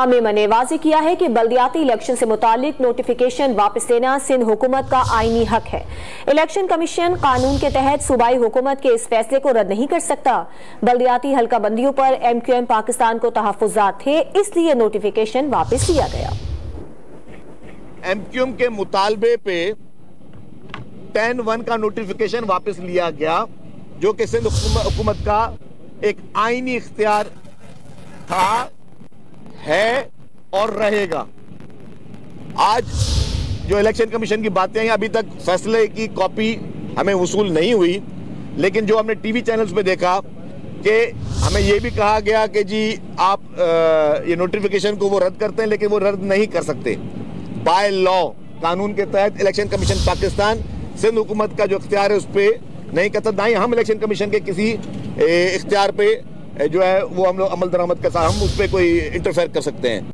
में ने वाज़ेह किया है कि बल्दियाती इलेक्शन से मुतालिक नोटिफिकेशन वापस लेना सिंध हुकूमत का आईनी हक है। इलेक्शन कमीशन कानून के तहत सूबाई हुकूमत के इस फैसले को रद्द नहीं कर सकता। बल्दियाती हल्का बंदियों पर MQM पाकिस्तान को तहफ़्फ़ुज़ात थे, इसलिए नोटिफिकेशन वापस लिया गया। MQM के मुतालबे पे 10-1 का नोटिफिकेशन वापस लिया गया, जो कि सिंध हुकूमत का एक आईनी इख्तियार था, है और रहेगा। आज जो इलेक्शन कमीशन की बातें हैं, अभी तक फैसले की कॉपी हमें वसूल नहीं हुई, लेकिन जो हमने टीवी चैनल्स पे देखा कि हमें यह भी कहा गया कि जी आप ये नोटिफिकेशन को वो रद्द करते हैं, लेकिन वो रद्द नहीं कर सकते। बाय लॉ, कानून के तहत इलेक्शन कमीशन पाकिस्तान सिंध हुकूमत का जो इख्तियार है उस पर नहीं करता, ना ही हम इलेक्शन कमीशन के किसी इख्तियार पे जो है वो हम लोग अमल दरामद के साथ हम उस पर कोई इंटरफेयर कर सकते हैं।